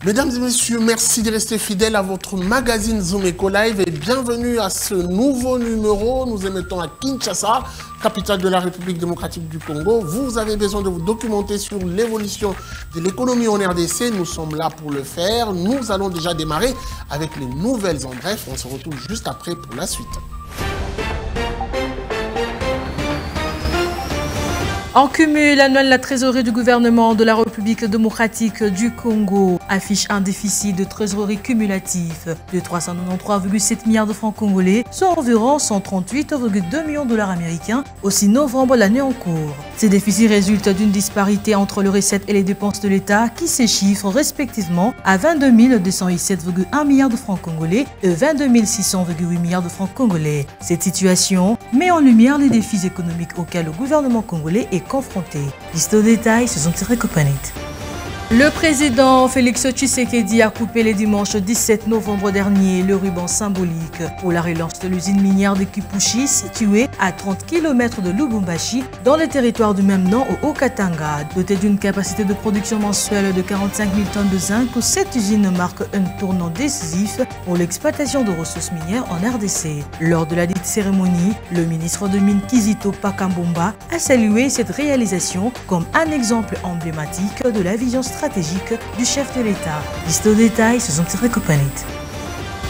Mesdames et messieurs, merci de rester fidèles à votre magazine Zoom Eco Live et bienvenue à ce nouveau numéro. Nous émettons à Kinshasa, capitale de la République démocratique du Congo. Vous avez besoin de vous documenter sur l'évolution de l'économie en RDC. Nous sommes là pour le faire. Nous allons déjà démarrer avec les nouvelles en bref. On se retrouve juste après pour la suite. En cumul annuel, la trésorerie du gouvernement de la République démocratique du Congo affiche un déficit de trésorerie cumulatif de 393,7 milliards de francs congolais, soit environ 138,2 millions de dollars américains au 6 novembre l'année en cours. Ces déficits résultent d'une disparité entre les recettes et les dépenses de l'État qui s'échiffrent respectivement à 22 207,1 milliards de francs congolais et 22 600,8 milliards de francs congolais. Cette situation met en lumière les défis économiques auxquels le gouvernement congolais est confronté. Liste aux détails, ce sont Thierry Copanit. Le président Félix Tshisekedi a coupé le dimanche 17 novembre dernier le ruban symbolique pour la relance de l'usine minière de Kipushi située à 30 km de Lubumbashi dans le territoire du même nom au Haut-Katanga. Dotée d'une capacité de production mensuelle de 45 000 tonnes de zinc, cette usine marque un tournant décisif pour l'exploitation de ressources minières en RDC. Lors de la dite cérémonie, le ministre de Mines Kizito Pakambomba a salué cette réalisation comme un exemple emblématique de la vision stratégique du chef de l'État. Liste aux détails, ce sont Thierry Copanit.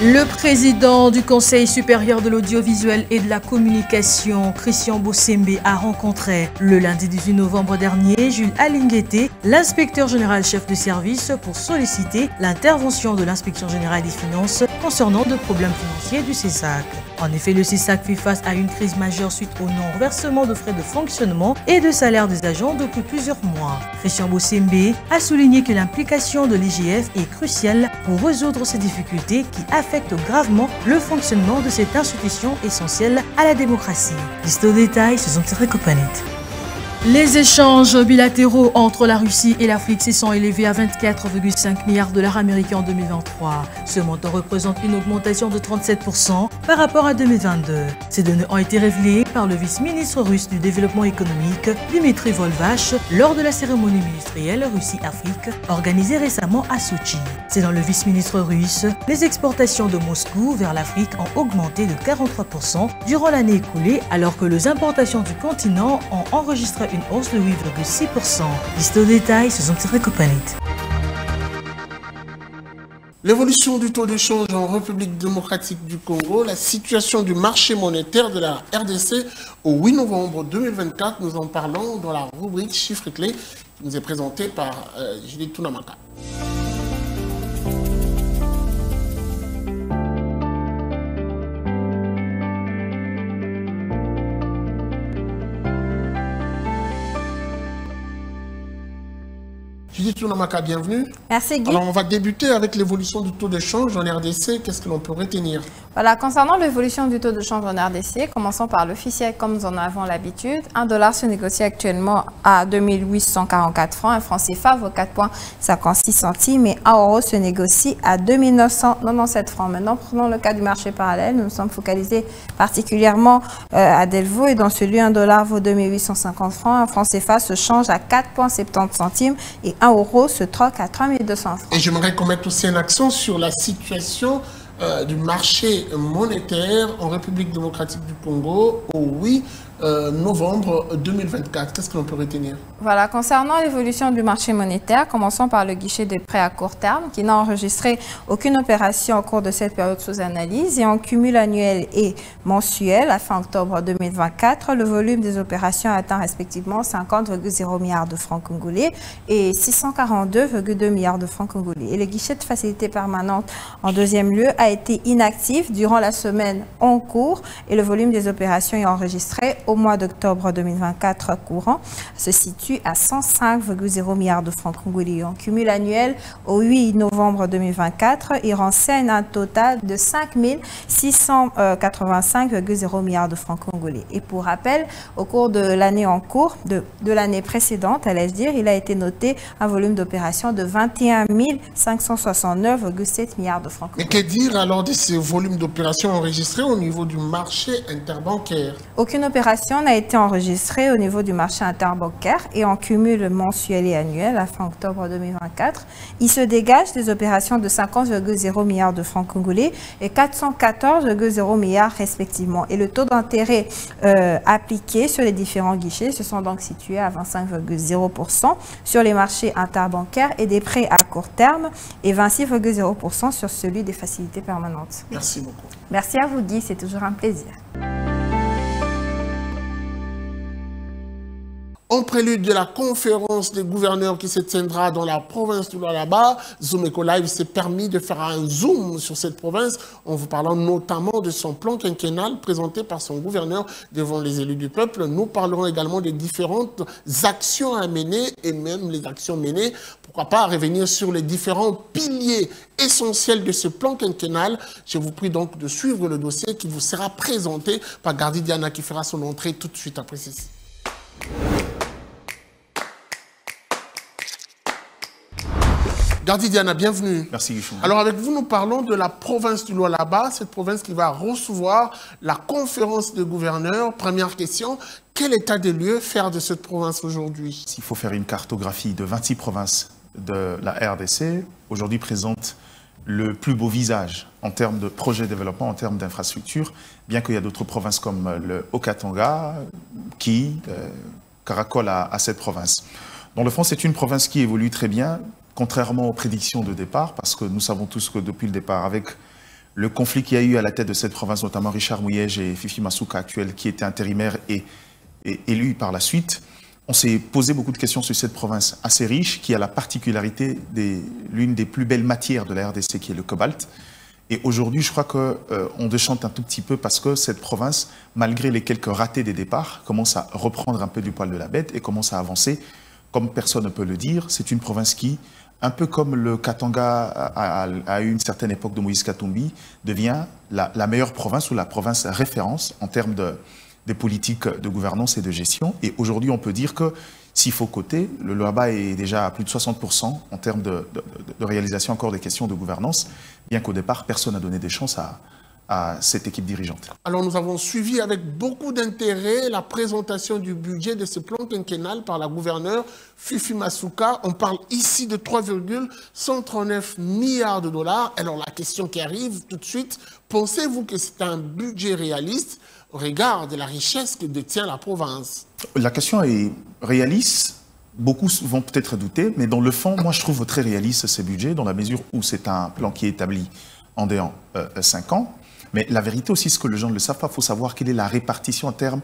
Le président du Conseil supérieur de l'audiovisuel et de la communication, Christian Bossembe, a rencontré le lundi 18 novembre dernier Jules Alinguete, l'inspecteur général chef de service, pour solliciter l'intervention de l'inspection générale des finances concernant de problèmes financiers du CESAC. En effet, le CESAC fait face à une crise majeure suite au non-reversement de frais de fonctionnement et de salaire des agents depuis plusieurs mois. Christian Bossembe a souligné que l'implication de l'IGF est cruciale pour résoudre ces difficultés qui affectent gravement le fonctionnement de cette institution essentielle à la démocratie. Liste aux détails, ce sont Thierry Copanit. Les échanges bilatéraux entre la Russie et l'Afrique se sont élevés à 24,5 milliards de dollars américains en 2023. Ce montant représente une augmentation de 37% par rapport à 2022. Ces données ont été révélées par le vice-ministre russe du développement économique, Dmitry Volvash, lors de la cérémonie ministérielle Russie-Afrique organisée récemment à Sochi. Selon le vice-ministre russe, les exportations de Moscou vers l'Afrique ont augmenté de 43% durant l'année écoulée, alors que les importations du continent ont enregistré une hausse de 8,6%. Liste aux détails, ce sont Thierry Copanit. L'évolution du taux d'échange en République démocratique du Congo, la situation du marché monétaire de la RDC au 8 novembre 2024, nous en parlons dans la rubrique Chiffres clés qui nous est présentée par Judith Tunamaka. Judith Tunamaka, bienvenue. Merci Guy. Alors on va débuter avec l'évolution du taux de change en RDC. Qu'est-ce que l'on peut retenir? Voilà, concernant l'évolution du taux de change en RDC, commençons par l'officiel comme nous en avons l'habitude. Un dollar se négocie actuellement à 2844 francs, un franc CFA vaut 4,56 centimes et un euro se négocie à 2997 francs. Maintenant, prenons le cas du marché parallèle. Nous nous sommes focalisés particulièrement à Delvaux et dans celui, un dollar vaut 2850 francs, un franc CFA se change à 4,70 centimes et 1 euro se troque à 3200 francs. Et j'aimerais qu'on mette aussi un accent sur la situation du marché monétaire en République démocratique du Congo au 8 novembre 2024. Qu'est-ce que l'on peut retenir? Voilà, concernant l'évolution du marché monétaire, commençons par le guichet de prêts à court terme qui n'a enregistré aucune opération au cours de cette période sous analyse et en cumul annuel et mensuel à fin octobre 2024, le volume des opérations atteint respectivement 50,0 milliards de francs congolais et 642,2 milliards de francs congolais. Et le guichet de facilité permanente en deuxième lieu a été inactif durant la semaine en cours et le volume des opérations est enregistré au mois d'octobre 2024 courant se situe à 105,0 milliards de francs congolais. En cumul annuel au 8 novembre 2024, il renseigne un total de 5 685,0 milliards de francs congolais. Et pour rappel, au cours de l'année en cours, de l'année précédente, allais-je dire, il a été noté un volume d'opération de 21 569,7 milliards de francs congolais. Mais que dire dire alors de ces volumes d'opérations enregistrés au niveau du marché interbancaire? Aucune opération n'a été enregistrée au niveau du marché interbancaire et en cumul mensuel et annuel à fin octobre 2024. Il se dégage des opérations de 50,0 milliards de francs congolais et 414,0 milliards respectivement. Et le taux d'intérêt appliqué sur les différents guichets se sont donc situés à 25,0% sur les marchés interbancaires et des prêts à court terme et 26,0% sur celui des facilités permanentes. Merci beaucoup. Merci à vous Guy, c'est toujours un plaisir. En prélude de la conférence des gouverneurs qui se tiendra dans la province du Lualaba, Zoom Live s'est permis de faire un zoom sur cette province en vous parlant notamment de son plan quinquennal présenté par son gouverneur devant les élus du peuple. Nous parlerons également des différentes actions à mener et même les actions menées. Pourquoi pas revenir sur les différents piliers essentiels de ce plan quinquennal. Je vous prie donc de suivre le dossier qui vous sera présenté par Gardi Diana qui fera son entrée tout de suite après ceci. Gardi Diana, bienvenue. Merci Guichon. Alors avec vous, nous parlons de la province du Lualaba, cette province qui va recevoir la conférence des gouverneurs. Première question, quel état des lieux faire de cette province aujourd'hui? Il faut faire une cartographie de 26 provinces de la RDC, aujourd'hui présente le plus beau visage en termes de projet de développement, en termes d'infrastructures, bien qu'il y a d'autres provinces comme le Haut-Katanga qui caracolent à cette province. Dans le fond, c'est une province qui évolue très bien, contrairement aux prédictions de départ, parce que nous savons tous que depuis le départ, avec le conflit qu'il y a eu à la tête de cette province, notamment Richard Mouyej et Fifi Masuka actuel, qui était intérimaire et élu par la suite, on s'est posé beaucoup de questions sur cette province assez riche, qui a la particularité l'une des plus belles matières de la RDC, qui est le cobalt. Et aujourd'hui, je crois qu'on déchante un tout petit peu parce que cette province, malgré les quelques ratés des départs, commence à reprendre un peu du poil de la bête et commence à avancer. Comme personne ne peut le dire, c'est une province qui, un peu comme le Katanga à une certaine époque de Moïse Katumbi, devient la meilleure province ou la province référence en termes de politiques de gouvernance et de gestion. Et aujourd'hui, on peut dire que s'il faut coter, le Lualaba est déjà à plus de 60% en termes de réalisation encore des questions de gouvernance, bien qu'au départ, personne n'a donné des chances à cette équipe dirigeante. Alors nous avons suivi avec beaucoup d'intérêt la présentation du budget de ce plan quinquennal par la gouverneure Fifi Masuka. On parle ici de 3,139 milliards de dollars. Alors la question qui arrive tout de suite, pensez-vous que c'est un budget réaliste au regard de la richesse que détient la province? La question est réaliste. Beaucoup vont peut-être douter, mais dans le fond, moi je trouve très réaliste ce budget dans la mesure où c'est un plan qui est établi en 5 ans. Mais la vérité aussi, ce que les gens ne le savent pas, il faut savoir quelle est la répartition en termes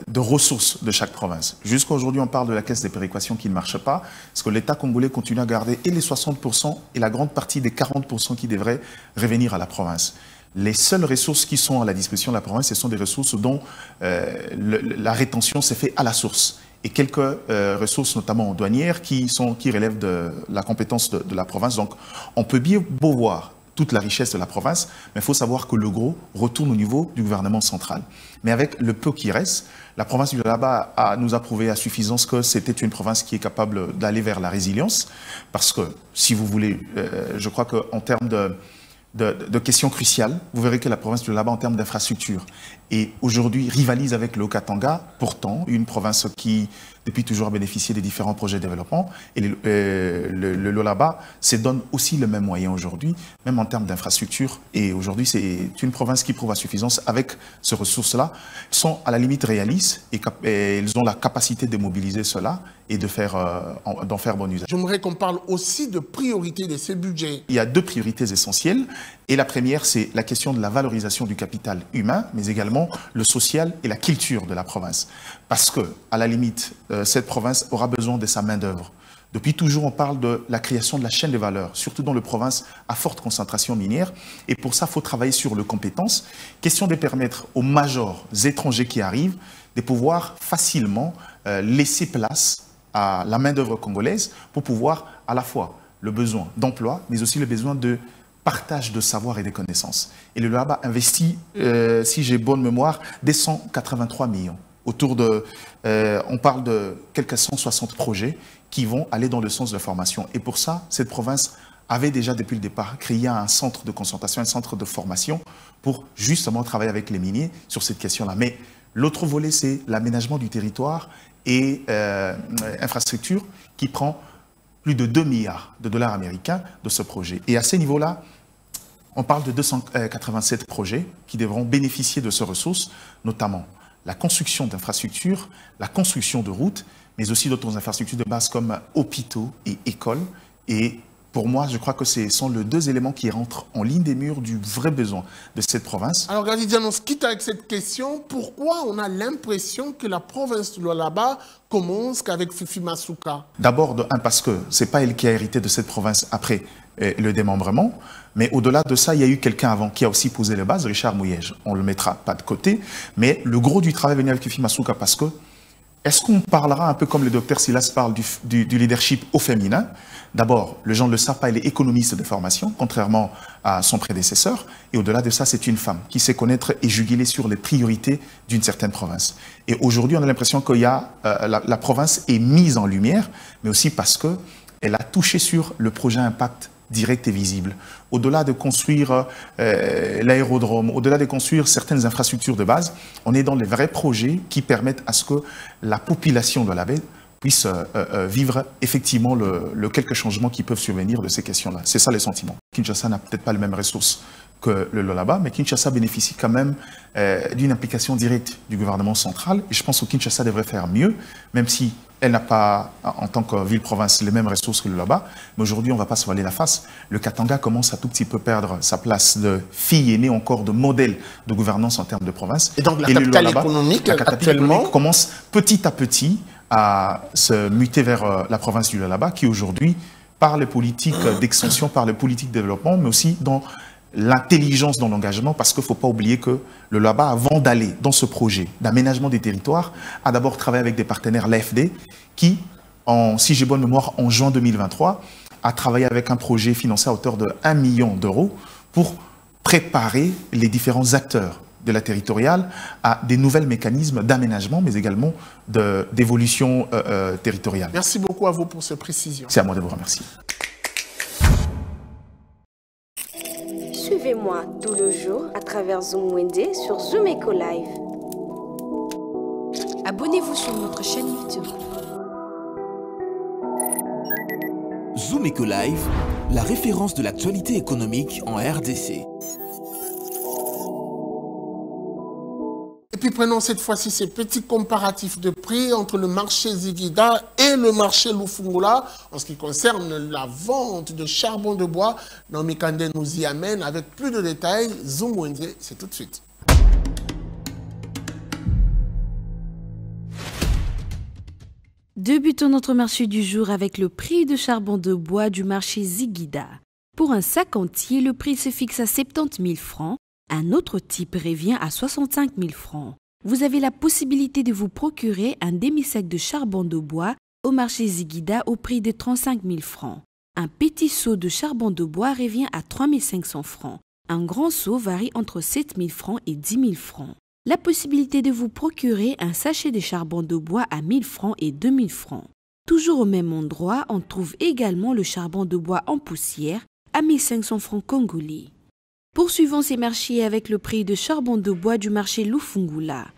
de ressources de chaque province. Jusqu'à aujourd'hui, on parle de la caisse des péréquations qui ne marche pas, parce que l'État congolais continue à garder et les 60% et la grande partie des 40% qui devraient revenir à la province. Les seules ressources qui sont à la disposition de la province, ce sont des ressources dont la rétention s'est faite à la source. Et quelques ressources, notamment douanières, qui relèvent de la compétence de la province. Donc, on peut bien beau voir toute la richesse de la province, mais il faut savoir que le gros retourne au niveau du gouvernement central. Mais avec le peu qui reste, la province du Lualaba nous a prouvé à suffisance que c'était une province qui est capable d'aller vers la résilience, parce que, si vous voulez, je crois qu'en termes de questions cruciales, vous verrez que la province du Lualaba, en termes d'infrastructure, et aujourd'hui rivalise avec le Haut-Katanga, pourtant une province qui, depuis toujours, a bénéficié des différents projets de développement. Et le Lualaba se donne aussi le même moyen aujourd'hui, même en termes d'infrastructure. Et aujourd'hui, c'est une province qui prouve à suffisance avec ces ressources-là. Elles sont à la limite réalistes et elles ont la capacité de mobiliser cela et d'en faire bon usage. J'aimerais qu'on parle aussi de priorité de ces budgets. Il y a 2 priorités essentielles. Et la première, c'est la question de la valorisation du capital humain, mais également le social et la culture de la province. Parce que, à la limite, cette province aura besoin de sa main-d'œuvre. Depuis toujours, on parle de la création de la chaîne de valeur, surtout dans les provinces à forte concentration minière. Et pour ça, il faut travailler sur les compétences. Question de permettre aux majors étrangers qui arrivent de pouvoir facilement laisser place à la main-d'œuvre congolaise pour pouvoir à la fois le besoin d'emploi, mais aussi le besoin de partage de savoir et de connaissances. Et le Lualaba investit, si j'ai bonne mémoire, des 183 millions. Autour de, on parle de quelques 160 projets qui vont aller dans le sens de la formation. Et pour ça, cette province avait déjà depuis le départ créé un centre de concentration, un centre de formation pour justement travailler avec les miniers sur cette question-là. Mais l'autre volet, c'est l'aménagement du territoire et infrastructure qui prend plus de 2 milliards de dollars américains de ce projet. Et à ces niveaux-là, on parle de 287 projets qui devront bénéficier de ces ressources, notamment la construction d'infrastructures, la construction de routes, mais aussi d'autres infrastructures de base comme hôpitaux et écoles. Et pour moi, je crois que ce sont les 2 éléments qui rentrent en ligne des murs du vrai besoin de cette province. Alors, Gadidian, on se quitte avec cette question. Pourquoi on a l'impression que la province du Lualaba commence qu'avec Fifi Masuka? D'abord, parce que ce n'est pas elle qui a hérité de cette province après le démembrement, mais au-delà de ça, il y a eu quelqu'un avant qui a aussi posé les bases, Richard Mouyège. On ne le mettra pas de côté, mais le gros du travail venu avec Fifi Masuka parce que est-ce qu'on parlera un peu comme le docteur Silas parle du leadership au féminin? D'abord, les gens ne le savent pas, elle est économiste de formation, contrairement à son prédécesseur. Et au-delà de ça, c'est une femme qui sait connaître et juguler sur les priorités d'une certaine province. Et aujourd'hui, on a l'impression que la province est mise en lumière, mais aussi parce qu'elle a touché sur le projet impact direct et visible. Au-delà de construire l'aérodrome, au-delà de construire certaines infrastructures de base, on est dans les vrais projets qui permettent à ce que la population de la baie puisse vivre effectivement le quelques changements qui peuvent survenir de ces questions-là. C'est ça les sentiments. Kinshasa n'a peut-être pas les mêmes ressources que le Lualaba, mais Kinshasa bénéficie quand même d'une implication directe du gouvernement central. Et je pense que Kinshasa devrait faire mieux, même si elle n'a pas, en tant que ville-province, les mêmes ressources que le Lualaba. Mais aujourd'hui, on ne va pas se voiler la face. Le Katanga commence à tout petit peu perdre sa place de fille aînée encore de modèle de gouvernance en termes de province. Et donc la capitale économique, actuellement, commence petit à petit à se muter vers la province du Lualaba, qui aujourd'hui, par les politiques d'extension, par les politiques de développement, mais aussi dans l'intelligence dans l'engagement, parce qu'il ne faut pas oublier que le Lualaba, avant d'aller dans ce projet d'aménagement des territoires, a d'abord travaillé avec des partenaires, l'AFD, qui, si j'ai bonne mémoire, en juin 2023, a travaillé avec un projet financé à hauteur de 1 million d'euros pour préparer les différents acteurs de la territoriale à des nouveaux mécanismes d'aménagement, mais également d'évolution territoriale. Merci beaucoup à vous pour ces précisions. C'est à moi de vous remercier. Suivez-moi tout le jour à travers Zoom Wende sur Zoom Eco Live. Abonnez-vous sur notre chaîne YouTube. Zoom Eco Live, la référence de l'actualité économique en RDC. Et puis prenons cette fois-ci ces petits comparatifs de prix entre le marché Ziguida et le marché Lufungula en ce qui concerne la vente de charbon de bois. Naomi Kandé nous y amène avec plus de détails. Zoom Wende, c'est tout de suite. Débutons notre marché du jour avec le prix de charbon de bois du marché Ziguida. Pour un sac entier, le prix se fixe à 70 000 francs. Un autre type revient à 65 000 francs. Vous avez la possibilité de vous procurer un demi-sac de charbon de bois au marché Ziguida au prix de 35 000 francs. Un petit seau de charbon de bois revient à 3 500 francs. Un grand seau varie entre 7 000 francs et 10 000 francs. La possibilité de vous procurer un sachet de charbon de bois à 1 000 francs et 2 000 francs. Toujours au même endroit, on trouve également le charbon de bois en poussière à 1 500 francs congolais. Poursuivons ces marchés avec le prix de charbon de bois du marché Lufungula.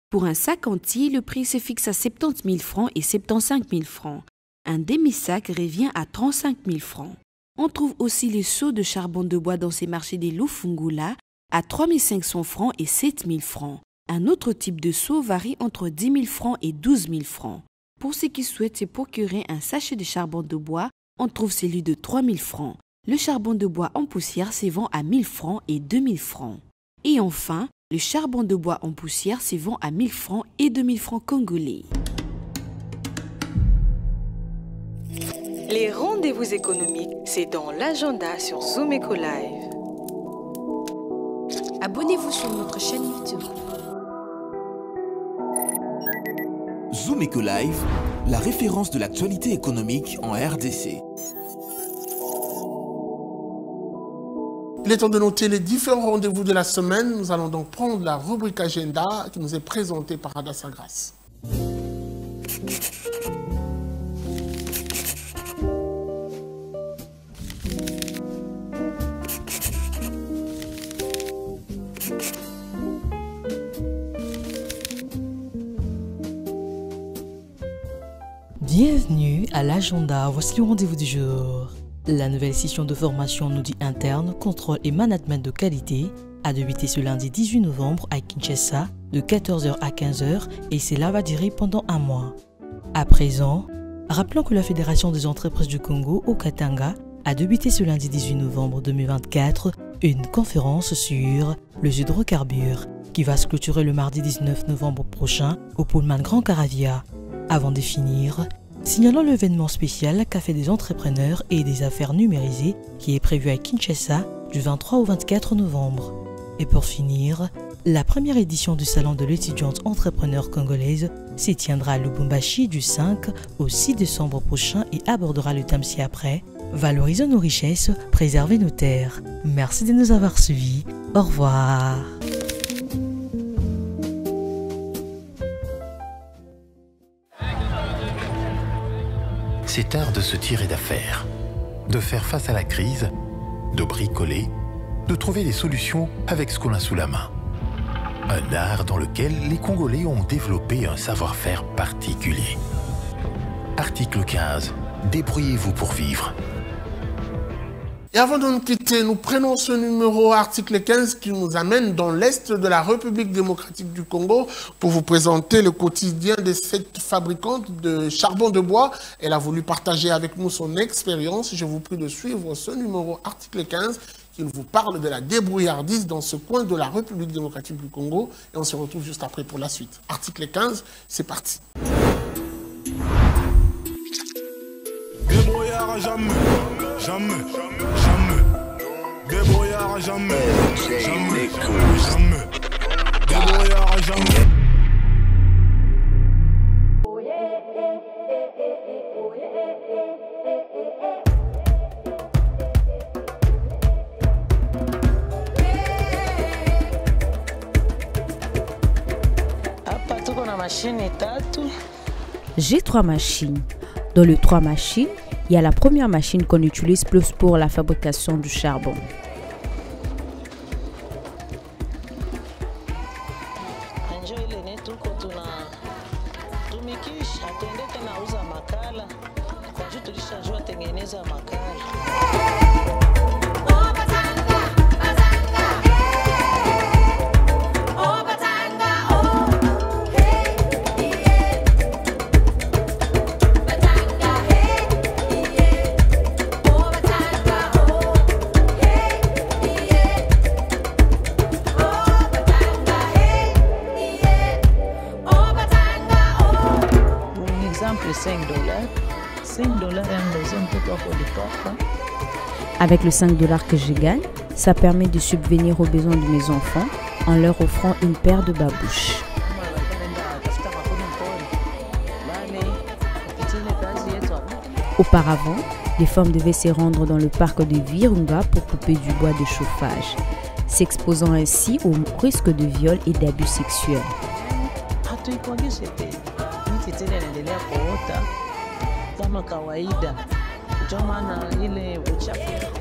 Pour un sac entier, le prix se fixe à 70 000 francs et 75 000 francs. Un demi-sac revient à 35 000 francs. On trouve aussi les seaux de charbon de bois dans ces marchés des Lufungula à 3 500 francs et 7 000 francs. Un autre type de seau varie entre 10 000 francs et 12 000 francs. Pour ceux qui souhaitent se procurer un sachet de charbon de bois, on trouve celui de 3 000 francs. Le charbon de bois en poussière se vend à 1 000 francs et 2 000 francs. Et enfin, le charbon de bois en poussière se vend à 1 000 francs et 2 000 francs congolais. Les rendez-vous économiques, c'est dans l'agenda sur Zoom Eco Live. Abonnez-vous sur notre chaîne YouTube. Zoom Eco Live, la référence de l'actualité économique en RDC. Il est temps de noter les différents rendez-vous de la semaine. Nous allons donc prendre la rubrique agenda qui nous est présentée par Adassa Grasse. Bienvenue à l'agenda, voici le rendez-vous du jour. La nouvelle session de formation en audit interne, contrôle et management de qualité a débuté ce lundi 18 novembre à Kinshasa de 14h à 15h et cela va durer pendant un mois. À présent, rappelons que la Fédération des entreprises du Congo au Katanga a débuté ce lundi 18 novembre 2024 une conférence sur les hydrocarbures qui va se clôturer le mardi 19 novembre prochain au Pullman Grand Caravia. Avant de finir, signalons l'événement spécial Café des entrepreneurs et des affaires numérisées qui est prévu à Kinshasa du 23 au 24 novembre. Et pour finir, la première édition du Salon de l'étudiante entrepreneur congolaise s'y tiendra à Lubumbashi du 5 au 6 décembre prochain et abordera le thème ci-après « Valorisons nos richesses, préserver nos terres ». Merci de nous avoir suivis. Au revoir. C'est art de se tirer d'affaire, de faire face à la crise, de bricoler, de trouver des solutions avec ce qu'on a sous la main. Un art dans lequel les Congolais ont développé un savoir-faire particulier. Article 15. Débrouillez-vous pour vivre. Et avant de nous quitter, nous prenons ce numéro article 15 qui nous amène dans l'Est de la République démocratique du Congo pour vous présenter le quotidien de cette fabricante de charbon de bois. Elle a voulu partager avec nous son expérience. Je vous prie de suivre ce numéro article 15 qui vous parle de la débrouillardise dans ce coin de la République démocratique du Congo. Et on se retrouve juste après pour la suite. Article 15, c'est parti. Débrouillard jamais, jamais, jamais. Débrouillard jamais, jamais, jamais. Débrouillard jamais. J'ai 3 machines. Dans les 3 machines, il y a la première machine qu'on utilise plus pour la fabrication du charbon. Avec le 5 $ que je gagne, ça permet de subvenir aux besoins de mes enfants en leur offrant une paire de babouches. Auparavant, les femmes devaient se rendre dans le parc de Virunga pour couper du bois de chauffage, s'exposant ainsi au risque de viol et d'abus sexuels.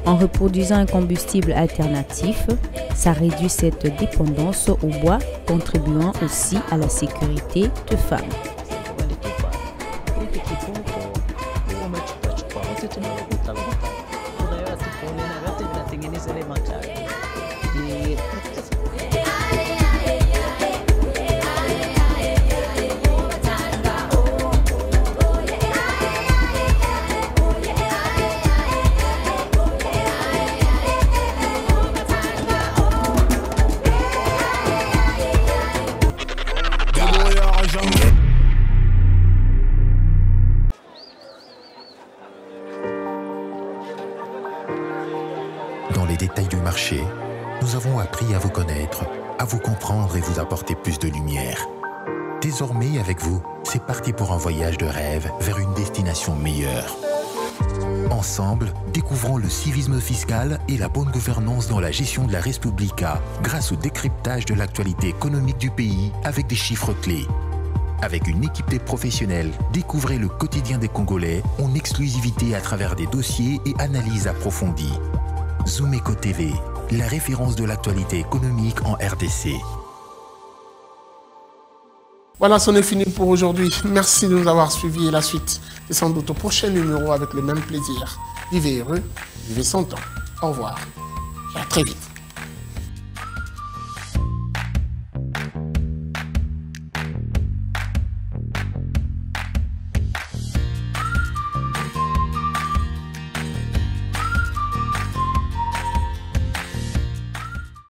En reproduisant un combustible alternatif, ça réduit cette dépendance au bois, contribuant aussi à la sécurité des femmes. Dans les détails du marché, nous avons appris à vous connaître, à vous comprendre et vous apporter plus de lumière. Désormais, avec vous, c'est parti pour un voyage de rêve vers une destination meilleure. Ensemble, découvrons le civisme fiscal et la bonne gouvernance dans la gestion de la Res Publica grâce au décryptage de l'actualité économique du pays avec des chiffres clés. Avec une équipe de professionnels, découvrez le quotidien des Congolais en exclusivité à travers des dossiers et analyses approfondies. Zoomeco TV, la référence de l'actualité économique en RDC. Voilà, c'en est fini pour aujourd'hui. Merci de nous avoir suivis et la suite est sans doute au prochain numéro avec le même plaisir. Vivez heureux, vivez sans temps. Au revoir et à très vite.